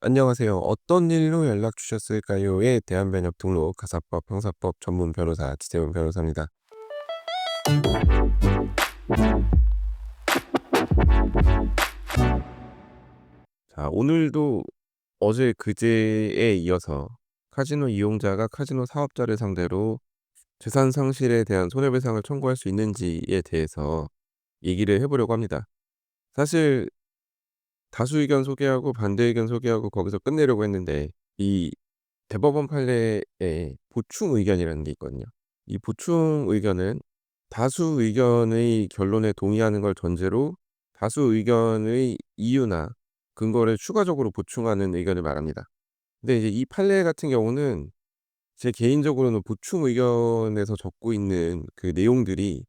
안녕하세요. "어떤 일로 연락 주셨을까요?"에 대한 변협 등록 가사법 형사법 전문 변호사 지재훈 변호사입니다. 자, 오늘도 어제 그제에 이어서 카지노 이용자가 카지노 사업자를 상대로 재산 상실에 대한 손해배상을 청구할 수 있는지에 대해서 얘기를 해 보려고 합니다. 사실 다수 의견 소개하고 반대 의견 소개하고 거기서 끝내려고 했는데, 이 대법원 판례에 보충 의견이라는 게 있거든요. 이 보충 의견은 다수 의견의 결론에 동의하는 걸 전제로 다수 의견의 이유나 근거를 추가적으로 보충하는 의견을 말합니다. 근데 이제 이 판례 같은 경우는 제 개인적으로는 보충 의견에서 적고 있는 그 내용들이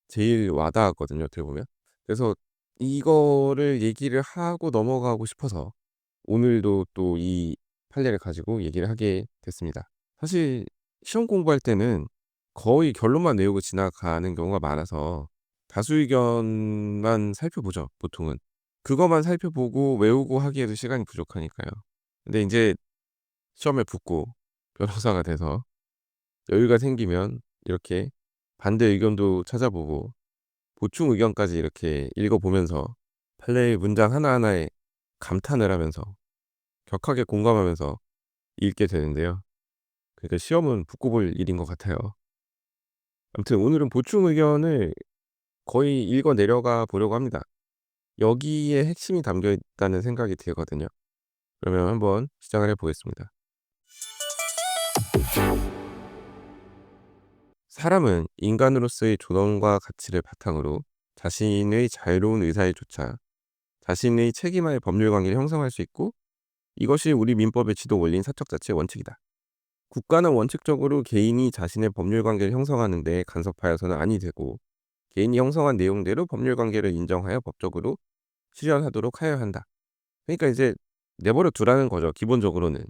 제일 와닿았거든요, 어떻게 보면. 그래서 이거를 얘기를 하고 넘어가고 싶어서 오늘도 또 이 판례를 가지고 얘기를 하게 됐습니다. 사실 시험 공부할 때는 거의 결론만 외우고 지나가는 경우가 많아서 다수 의견만 살펴보죠, 보통은. 그것만 살펴보고 외우고 하기에도 시간이 부족하니까요. 근데 인제 시험에 붙고 변호사가 돼서 여유가 생기면 이렇게 반대 의견도 찾아보고 보충 의견까지 이렇게 읽어보면서 판례의 문장 하나하나에 감탄을 하면서 격하게 공감하면서 읽게 되는데요. 그러니까 시험은 붙고 볼 일인 것 같아요. 아무튼 오늘은 보충 의견을 거의 읽어 내려가 보려고 합니다. 여기에 핵심이 담겨 있다는 생각이 들거든요. 그러면 한번 시작을 해 보겠습니다. 사람은 인간으로서의 존엄과 가치를 바탕으로 자신의 자유로운 의사에 조차 자신의 책임하에 법률 관계를 형성할 수 있고, 이것이 우리 민법의 지도 원리인 사적 자치의 원칙이다. 국가는 원칙적으로 개인이 자신의 법률 관계를 형성하는 데 간섭하여서는 아니 되고, 개인이 형성한 내용대로 법률 관계를 인정하여 법적으로 실현하도록 하여야 한다. 그러니까 이제 내버려 두라는 거죠, 기본적으로는.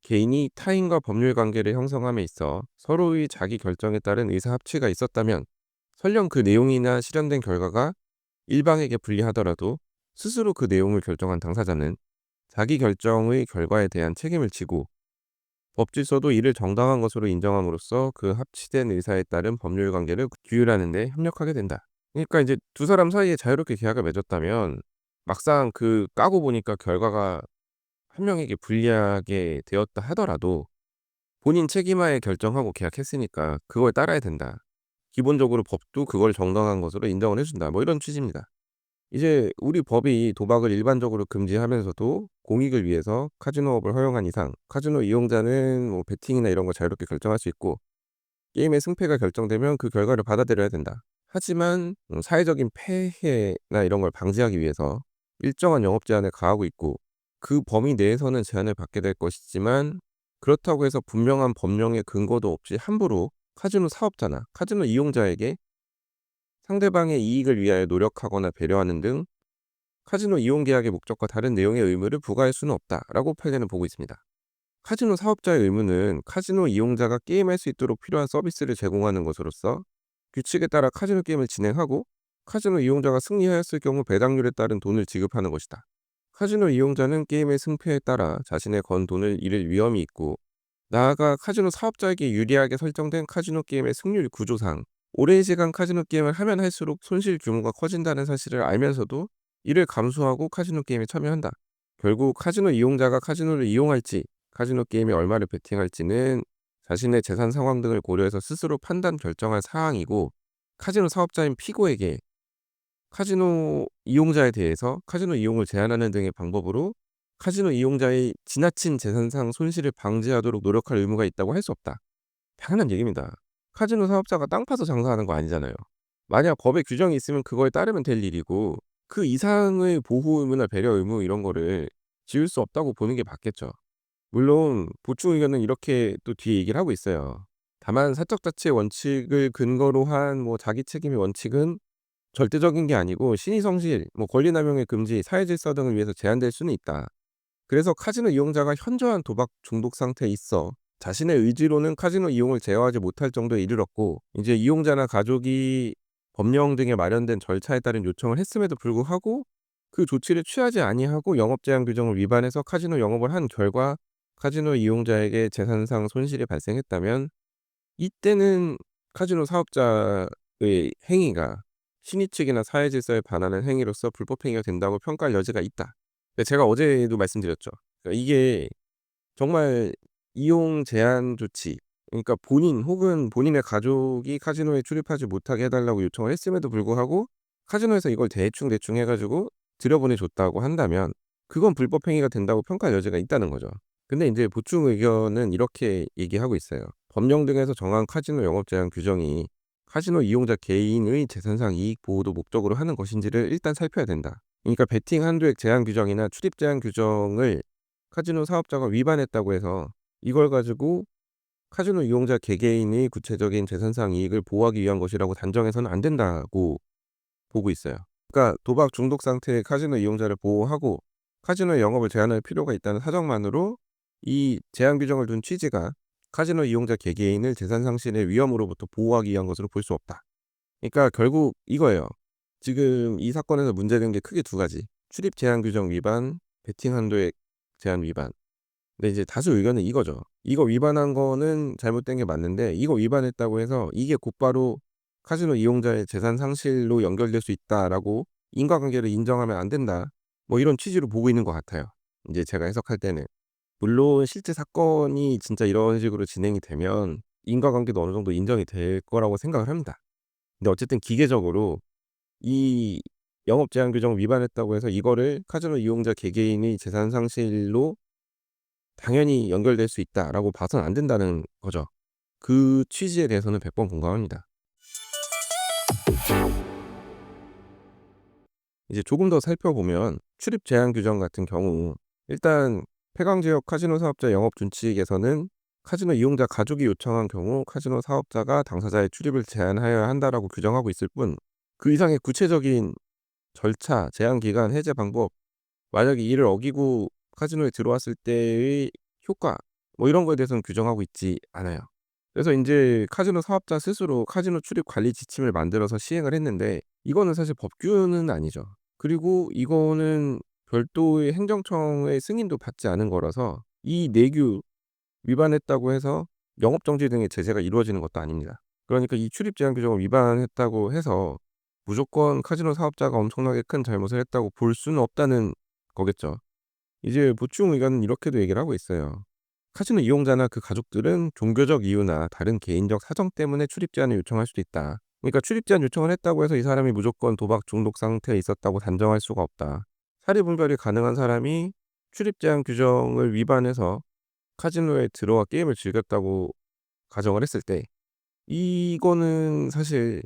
개인이 타인과 법률 관계를 형성함에 있어 서로의 자기 결정에 따른 의사 합치가 있었다면, 설령 그 내용이나 실현된 결과가 일방에게 불리하더라도 스스로 그 내용을 결정한 당사자는 자기 결정의 결과에 대한 책임을 지고, 법질서도 이를 정당한 것으로 인정함으로써 그 합치된 의사에 따른 법률 관계를 규율하는 데 협력하게 된다. 그러니까 이제 두 사람 사이에 자유롭게 계약을 맺었다면 막상 그 까고 보니까 결과가 한 명에게 불리하게 되었다 하더라도 본인 책임하에 결정하고 계약했으니까 그걸 따라야 된다. 기본적으로 법도 그걸 정당한 것으로 인정을 해 준다. 뭐 이런 취지입니다. 이제 우리 법이 도박을 일반적으로 금지하면서도 공익을 위해서 카지노업을 허용한 이상 카지노 이용자는 뭐 베팅이나 이런 거 자유롭게 결정할 수 있고, 게임의 승패가 결정되면 그 결과를 받아들여야 된다. 하지만 사회적인 폐해나 이런 걸 방지하기 위해서 일정한 영업 제한을 가하고 있고, 그 범위 내에서는 제한을 받게 될 것이지만, 그렇다고 해서 분명한 법령의 근거도 없이 함부로 카지노 사업자나 카지노 이용자에게 상대방의 이익을 위하여 노력하거나 배려하는 등 카지노 이용 계약의 목적과 다른 내용의 의무를 부과할 수는 없다라고 판례는 보고 있습니다. 카지노 사업자의 의무는 카지노 이용자가 게임할 수 있도록 필요한 서비스를 제공하는 것으로서 규칙에 따라 카지노 게임을 진행하고, 카지노 이용자가 승리하였을 경우 배당률에 따른 돈을 지급하는 것이다. 카지노 이용자는 게임의 승패에 따라 자신의 건 돈을 잃을 위험이 있고, 나아가 카지노 사업자에게 유리하게 설정된 카지노 게임의 승률 구조상 오랜 시간 카지노 게임을 하면 할수록 손실 규모가 커진다는 사실을 알면서도 이를 감수하고 카지노 게임에 참여한다. 결국 카지노 이용자가 카지노를 이용할지, 카지노 게임에 얼마를 베팅할지는 자신의 재산 상황 등을 고려해서 스스로 판단 결정할 사항이고, 카지노 사업자인 피고에게 카지노 이용자에 대해서 카지노 이용을 제한하는 등의 방법으로 카지노 이용자의 지나친 재산상 손실을 방지하도록 노력할 의무가 있다고 할 수 없다. 당연한 얘기입니다. 카지노 사업자가 땅 파서 장사하는 거 아니잖아요. 만약 법에 규정이 있으면 그거에 따르면 될 일이고, 그 이상의 보호 의무나 배려 의무 이런 거를 지을 수 없다고 보는 게 맞겠죠. 물론 보충 의견은 이렇게 또 뒤에 얘기를 하고 있어요. 다만 사적 자치의 원칙을 근거로 한 자기 책임의 원칙은 절대적인 게 아니고 신의 성실, 권리 남용의 금지, 사회 질서 등을 위해서 제한될 수는 있다. 그래서 카지노 이용자가 현저한 도박 중독 상태에 있어 자신의 의지로는 카지노 이용을 제어하지 못할 정도에 이르렀고, 이제 이용자나 가족이 법령 등에 마련된 절차에 따른 요청을 했음에도 불구하고 그 조치를 취하지 아니하고 영업 제한 규정을 위반해서 카지노 영업을 한 결과 카지노 이용자에게 재산상 손실이 발생했다면 이때는 카지노 사업자의 행위가 신의 측이나 사회 질서에 반하는 행위로서 불법 행위가 된다고 평가할 여지가 있다. 근데 제가 어제도 말씀드렸죠. 그러니까 이게 정말 이용 제한 조치, 그러니까 본인 혹은 본인의 가족이 카지노에 출입하지 못하게 해 달라고 요청을 했음에도 불구하고 카지노에서 이걸 대충 해 가지고 들여보내 줬다고 한다면 그건 불법 행위가 된다고 평가할 여지가 있다는 거죠. 근데 인제 보충 의견은 이렇게 얘기하고 있어요. 법령 등에서 정한 카지노 영업 제한 규정이 카지노 이용자 개인의 재산상 이익 보호도 목적으로 하는 것인지를 일단 살펴야 된다. 그러니까 베팅 한도액 제한 규정이나 출입 제한 규정을 카지노 사업자가 위반했다고 해서 이걸 가지고 카지노 이용자 개개인의 구체적인 재산상 이익을 보호하기 위한 것이라고 단정해서는 안 된다고 보고 있어요. 그러니까 도박 중독 상태의 카지노 이용자를 보호하고 카지노의 영업을 제한할 필요가 있다는 사정만으로 이 제한 규정을 둔 취지가 카지노 이용자 개개인을 재산 상실의 위험으로부터 보호하기 위한 것으로 볼 수 없다. 그러니까 결국 이거예요. 지금 이 사건에서 문제된 게 크게 두 가지. 출입 제한 규정 위반, 베팅 한도액 제한 위반. 근데 이제 다수 의견은 이거죠. 이거 위반한 거는 잘못된 게 맞는데 이거 위반했다고 해서 이게 곧바로 카지노 이용자의 재산 상실로 연결될 수 있다라고 인과관계를 인정하면 안 된다. 뭐 이런 취지로 보고 있는 것 같아요. 인제 제가 해석할 때는. 물론 실제 사건이 진짜 이런 식으로 진행이 되면 인과관계도 어느 정도 인정이 될 거라고 생각을 합니다. 근데 어쨌든 기계적으로 이 영업 제한 규정 위반했다고 해서 이거를 카지노 이용자 개개인의 재산 상실로 당연히 연결될 수 있다라고 봐서는 안 된다는 거죠. 그 취지에 대해서는 100번 공감합니다. 이제 조금 더 살펴보면 출입 제한 규정 같은 경우 일단 폐광 지역 카지노 사업자 영업 준칙에서는 카지노 이용자 가족이 요청한 경우 카지노 사업자가 당사자의 출입을 제한하여야 한다라고 규정하고 있을 뿐 그 이상의 구체적인 절차, 제한 기간, 해제 방법, 만약에 이를 어기고 카지노에 들어왔을 때의 효과 뭐 이런 거에 대해서는 규정하고 있지 않아요. 그래서 인제 카지노 사업자 스스로 카지노 출입 관리 지침을 만들어서 시행을 했는데 이거는 사실 법규는 아니죠. 그리고 이거는 별도의 행정청의 승인도 받지 않은 거라서 이 내규 위반했다고 해서 영업 정지 등의 제재가 이루어지는 것도 아닙니다. 그러니까 이 출입 제한 규정을 위반했다고 해서 무조건 카지노 사업자가 엄청나게 큰 잘못을 했다고 볼 수는 없다는 거겠죠. 이제 보충 의견은 이렇게도 얘기를 하고 있어요. 카지노 이용자나 그 가족들은 종교적 이유나 다른 개인적 사정 때문에 출입 제한을 요청할 수도 있다. 그러니까 출입 제한 요청을 했다고 해서 이 사람이 무조건 도박 중독 상태에 있었다고 단정할 수가 없다. 사리 분별이 가능한 사람이 출입 제한 규정을 위반해서 카지노에 들어와 게임을 즐겼다고 가정을 했을 때 이거는 사실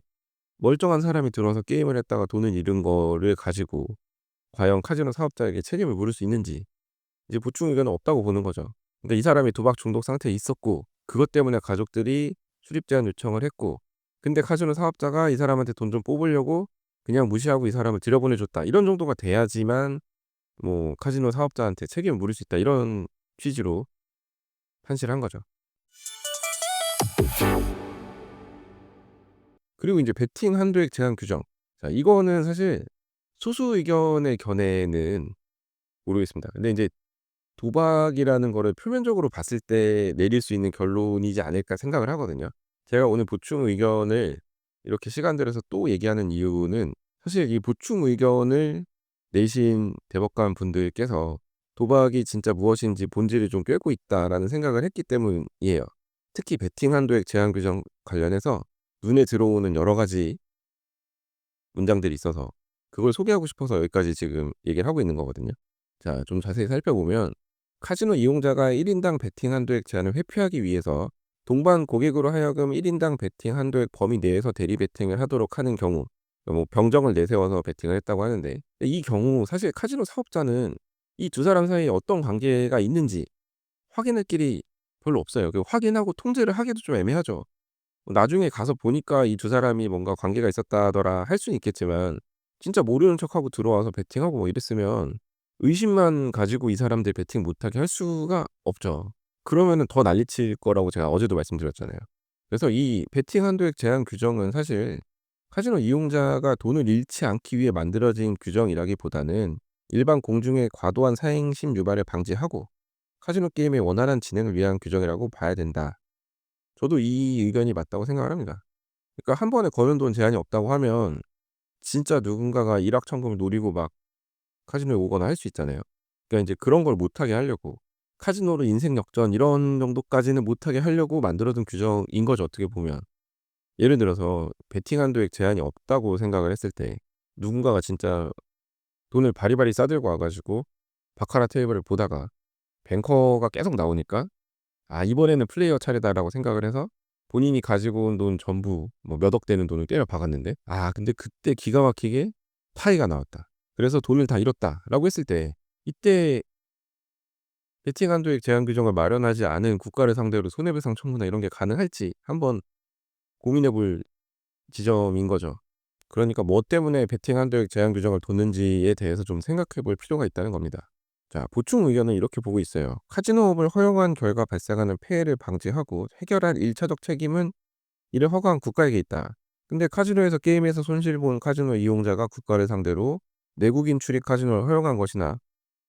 멀쩡한 사람이 들어와서 게임을 했다가 돈을 잃은 거를 가지고 과연 카지노 사업자에게 책임을 물을 수 있는지 이제 보충 의견은 없다고 보는 거죠. 그러니까 이 사람이 도박 중독 상태에 있었고 그것 때문에 가족들이 출입 제한 요청을 했고 근데 카지노 사업자가 이 사람한테 돈 좀 뽑으려고 그냥 무시하고 이 사람을 들여보내 줬다. 이런 정도가 돼야지만 뭐 카지노 사업자한테 책임을 물을 수 있다. 이런 취지로 판시를 한 거죠. 그리고 인제 베팅 한도액 제한 규정. 자 이거는 사실 소수 의견의 견해는 모르겠습니다. 근데 인제 '도박이라는 거를 표면적으로 봤을 때 내릴 수 있는 결론이지 않을까.' 생각을 하거든요. 제가 오늘 보충 의견을 이렇게 시간 들여서 또 얘기하는 이유는 사실 이 보충 의견을 내신 대법관 분들께서 '도박이 진짜 무엇인지 본질을 좀 꿰고 있다.'라는 생각을 했기 때문이에요. 특히 베팅 한도액 제한 규정 관련해서 눈에 들어오는 여러 가지 문장들이 있어서 그걸 소개하고 싶어서 여기까지 지금 얘기를 하고 있는 거거든요. 자 좀 자세히 살펴보면 카지노 이용자가 1 인당 베팅 한도액 제한을 회피하기 위해서 동반 고객으로 하여금 1 인당 베팅 한도액 범위 내에서 대리 베팅을 하도록 하는 경우 뭐 병정을 내세워서 베팅을 했다고 하는데 이 경우 사실 카지노 사업자는 이 두 사람 사이에 어떤 관계가 있는지 확인할 길이 별로 없어요. 그 확인하고 통제를 하기도 좀 애매하죠. 나중에 가서 보니까 이 두 사람이 뭔가 관계가 있었다더라 할 수는 있겠지만 진짜 모르는 척하고 들어와서 베팅하고 뭐 이랬으면 의심만 가지고 이 사람들 베팅 못하게 할 수가 없죠. 그러면은 더 난리칠 거라고 제가 어제도 말씀드렸잖아요. 그래서 이 베팅 한도액 제한 규정은 사실 카지노 이용자가 돈을 잃지 않기 위해 만들어진 규정이라기보다는 일반 공중의 과도한 사행심 유발을 방지하고 카지노 게임의 원활한 진행을 위한 규정이라고 봐야 된다. 저도 이 의견이 맞다고 생각을 합니다. 그러니까 한 번에 거는 돈 제한이 없다고 하면 진짜 누군가가 일확천금을 노리고 막 카지노에 오거나 할 수 있잖아요. 그러니까 인제 그런 걸 못하게 하려고 카지노로 인생 역전 이런 정도까지는 못하게 하려고 만들어 둔 규정인 거죠, 어떻게 보면. 예를 들어서 베팅 한도액 제한이 없다고 생각을 했을 때 누군가가 진짜 돈을 바리바리 싸들고 와 가지고 바카라 테이블을 보다가 뱅커가 계속 나오니까 '아 이번에는 플레이어 차례다.'라고 생각을 해서 본인이 가지고 온 돈 전부 뭐 몇 억 되는 돈을 때려 박았는데 근데 그때 기가 막히게 파이가 나왔다. 그래서 '돈을 다 잃었다.'라고 했을 때 이때 베팅 한도액 제한 규정을 마련하지 않은 국가를 상대로 손해배상 청구나 이런 게 가능할지 한번 고민해 볼 지점인 거죠. 그러니까 뭐 때문에 베팅 한도액 제한 규정을 뒀는지에 대해서 좀 생각해 볼 필요가 있다는 겁니다. 자, 보충 의견은 이렇게 보고 있어요. 카지노업을 허용한 결과 발생하는 폐해를 방지하고 해결할 1차적 책임은 이를 허가한 국가에게 있다. 근데 카지노에서 게임에서 손실 본 카지노 이용자가 국가를 상대로 내국인 출입 카지노를 허용한 것이나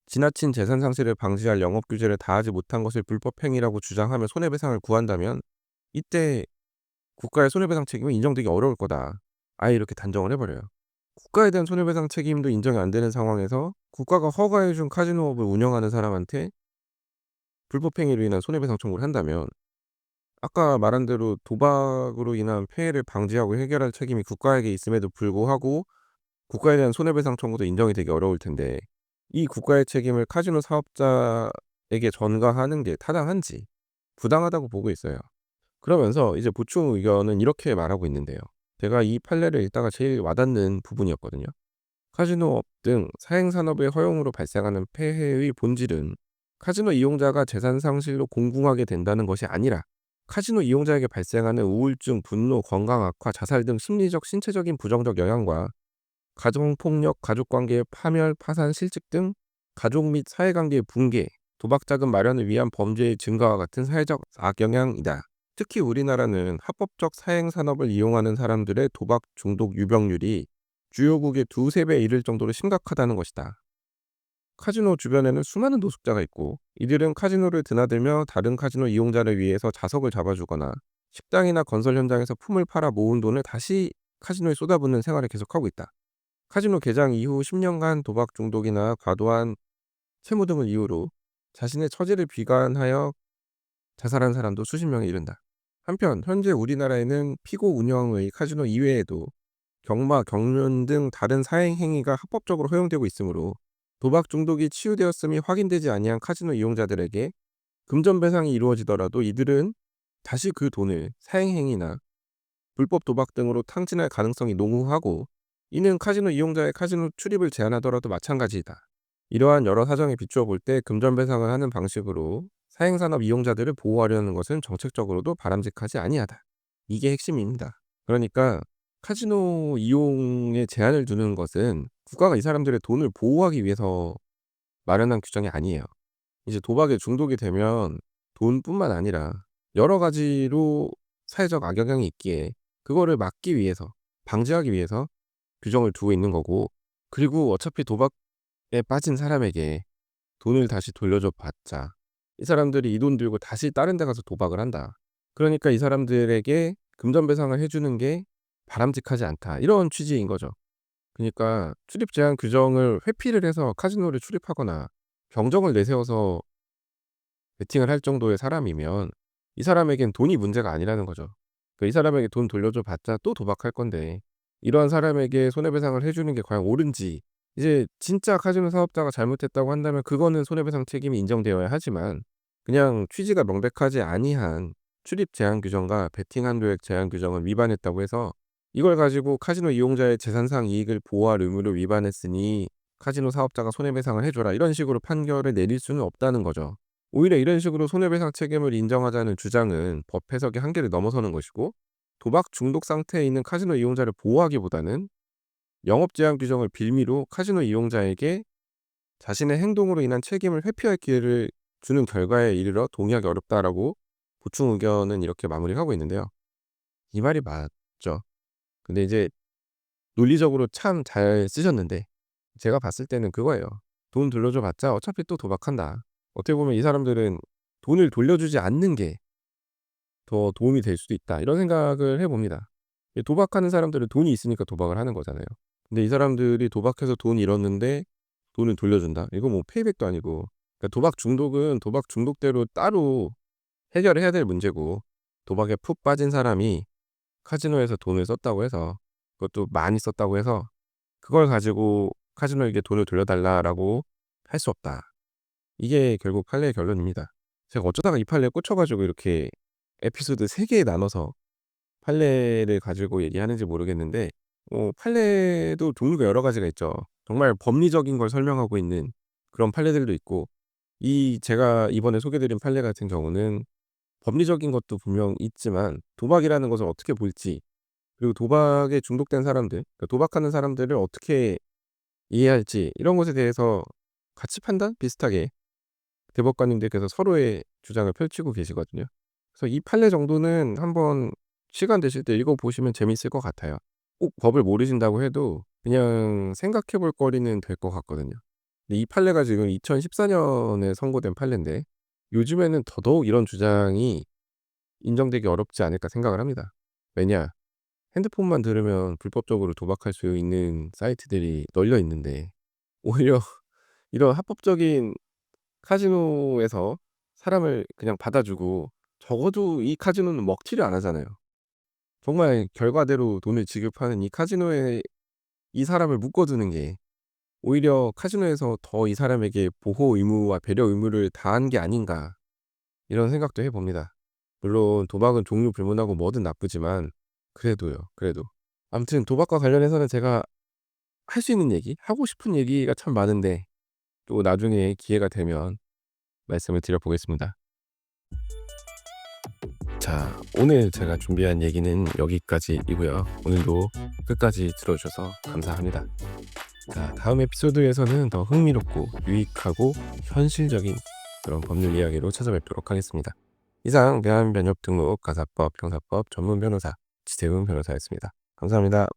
지나친 재산 상실을 방지할 영업 규제를 다하지 못한 것을 불법 행위라고 주장하며 손해배상을 구한다면 이때 국가의 손해배상 책임은 인정되기 어려울 거다. 아예 이렇게 단정을 해 버려요. 국가에 대한 손해배상 책임도 인정이 안 되는 상황에서 국가가 허가해 준 카지노업을 운영하는 사람한테 불법 행위로 인한 손해배상 청구를 한다면 아까 말한 대로 도박으로 인한 폐해를 방지하고 해결할 책임이 국가에게 있음에도 불구하고 국가에 대한 손해배상 청구도 인정이 되기 어려울 텐데 이 국가의 책임을 카지노 사업자에게 전가하는 게 타당한지 부당하다고 보고 있어요. 그러면서 이제 보충 의견은 이렇게 말하고 있는데요. 제가 이 판례를 읽다가 제일 와닿는 부분이었거든요. 카지노업 등 사행산업의 허용으로 발생하는 폐해의 본질은 카지노 이용자가 재산 상실로 공궁하게 된다는 것이 아니라 카지노 이용자에게 발생하는 우울증, 분노, 건강 악화, 자살 등 심리적, 신체적인 부정적 영향과 가정폭력, 가족관계의 파멸, 파산, 실직 등 가족 및 사회관계의 붕괴, 도박자금 마련을 위한 범죄의 증가와 같은 사회적 악영향이다. 특히 우리나라는 합법적 사행산업을 이용하는 사람들의 도박 중독 유병률이 주요국의 두세 배 이를 정도로 심각하다는 것이다. 카지노 주변에는 수많은 노숙자가 있고 이들은 카지노를 드나들며 다른 카지노 이용자를 위해서 자석을 잡아주거나 식당이나 건설 현장에서 품을 팔아 모은 돈을 다시 카지노에 쏟아붓는 생활을 계속하고 있다. 카지노 개장 이후 10년간 도박 중독이나 과도한 채무 등을 이유로 자신의 처지를 비관하여 자살한 사람도 수십 명에 이른다. 한편 현재 우리나라에는 피고 운영의 카지노 이외에도 경마, 경륜 등 다른 사행 행위가 합법적으로 허용되고 있으므로 도박 중독이 치유되었음이 확인되지 아니한 카지노 이용자들에게 금전 배상이 이루어지더라도 이들은 다시 그 돈을 사행 행위나 불법 도박 등으로 탕진할 가능성이 농후하고 이는 카지노 이용자의 카지노 출입을 제한하더라도 마찬가지이다. 이러한 여러 사정에 비추어 볼 때 금전 배상을 하는 방식으로 사행산업 이용자들을 보호하려는 것은 정책적으로도 바람직하지 아니하다. 이게 핵심입니다. 그러니까 카지노 이용에 제한을 두는 것은 국가가 이 사람들의 돈을 보호하기 위해서 마련한 규정이 아니에요. 이제 도박에 중독이 되면 돈뿐만 아니라 여러 가지로 사회적 악영향이 있기에 그거를 막기 위해서, 방지하기 위해서 규정을 두고 있는 거고, 그리고 어차피 도박에 빠진 사람에게 돈을 다시 돌려줘 봤자 이 사람들이 이 돈 들고 다시 다른 데 가서 도박을 한다. 그러니까 이 사람들에게 금전 배상을 해 주는 게 바람직하지 않다. 이런 취지인 거죠. 그니까 출입 제한 규정을 회피를 해서 카지노를 출입하거나 병정을 내세워서 베팅을 할 정도의 사람이면 이 사람에겐 돈이 문제가 아니라는 거죠. 이 사람에게 돈 돌려줘 봤자 또 도박할 건데 이러한 사람에게 손해배상을 해 주는 게 과연 옳은지, 이제 진짜 카지노 사업자가 잘못했다고 한다면 그거는 손해배상 책임이 인정되어야 하지만 그냥 취지가 명백하지 아니한 출입 제한 규정과 베팅 한도액 제한 규정을 위반했다고 해서 이걸 가지고 카지노 이용자의 재산상 이익을 보호할 의무를 위반했으니 카지노 사업자가 손해배상을 해 줘라, 이런 식으로 판결을 내릴 수는 없다는 거죠. 오히려 이런 식으로 손해배상 책임을 인정하자는 주장은 법 해석의 한계를 넘어서는 것이고 도박 중독 상태에 있는 카지노 이용자를 보호하기보다는 영업 제한 규정을 빌미로 카지노 이용자에게 자신의 행동으로 인한 책임을 회피할 기회를 주는 결과에 이르러 동의하기 어렵다라고 보충 의견은 이렇게 마무리하고 있는데요. 이 말이 맞죠. 근데 이제 논리적으로 참 잘 쓰셨는데 제가 봤을 때는 그거예요. 돈 돌려줘 봤자 어차피 또 도박한다. 어떻게 보면 이 사람들은 '돈을 돌려주지 않는 게 더 도움이 될 수도 있다.' 이런 생각을 해 봅니다. 이 도박하는 사람들은 돈이 있으니까 도박을 하는 거잖아요. 근데 이 사람들이 도박해서 돈 잃었는데 돈을 돌려준다? 이거 뭐 페이백도 아니고. 그러니까 도박 중독은 도박 중독대로 따로 해결을 해야 될 문제고, 도박에 푹 빠진 사람이 카지노에서 돈을 썼다고 해서, 그것도 많이 썼다고 해서 그걸 가지고 "카지노에게 돈을 돌려달라."라고 할 수 없다. 이게 결국 판례의 결론입니다. 제가 어쩌다가 이 판례에 꽂혀 가지고 이렇게 에피소드 3 개에 나눠서 판례를 가지고 얘기하는지 모르겠는데, 판례도 종류가 여러 가지가 있죠. 정말 법리적인 걸 설명하고 있는 그런 판례들도 있고, 이 제가 이번에 소개 드린 판례 같은 경우는 법리적인 것도 분명 있지만 도박이라는 것을 어떻게 볼지, 그리고 도박에 중독된 사람들, 그러니까 도박하는 사람들을 어떻게 이해할지, 이런 것에 대해서 가치 판단 비슷하게 대법관님들께서 서로의 주장을 펼치고 계시거든요. 그래서 이 판례 정도는 한번 시간 되실 때 읽어 보시면 재밌을 것 같아요. 꼭 법을 모르신다고 해도 그냥 생각해 볼 거리는 될 것 같거든요. 근데 이 판례가 지금 2014 년에 선고된 판례인데 요즘에는 더더욱 이런 주장이 인정되기 어렵지 않을까 생각을 합니다. 왜냐? 핸드폰만 들으면 불법적으로 도박할 수 있는 사이트들이 널려 있는데, 오히려 이런 합법적인 카지노에서 사람을 그냥 받아 주고, 적어도 이 카지노는 먹튀를 안 하잖아요. 정말 결과대로 돈을 지급하는 이 카지노에 이 사람을 묶어 두는 게 오히려 카지노에서 더 이 사람에게 보호 의무와 배려 의무를 다한 게 아닌가, 이런 생각도 해 봅니다. 물론 도박은 종류 불문하고 뭐든 나쁘지만 그래도요. 그래도. 아무튼 도박과 관련해서는 제가 할 수 있는 얘기, 하고 싶은 얘기가 참 많은데 또 나중에 기회가 되면 말씀을 드려 보겠습니다. 자, 오늘 제가 준비한 얘기는 여기까지이고요. 오늘도 끝까지 들어 주셔서 감사합니다. 자, 다음 에피소드에서는 더 흥미롭고 유익하고 현실적인 그런 법률 이야기로 찾아뵙도록 하겠습니다. 이상 대한변협 등록 가사법 형사법 전문 변호사 지태훈 변호사였습니다. 감사합니다.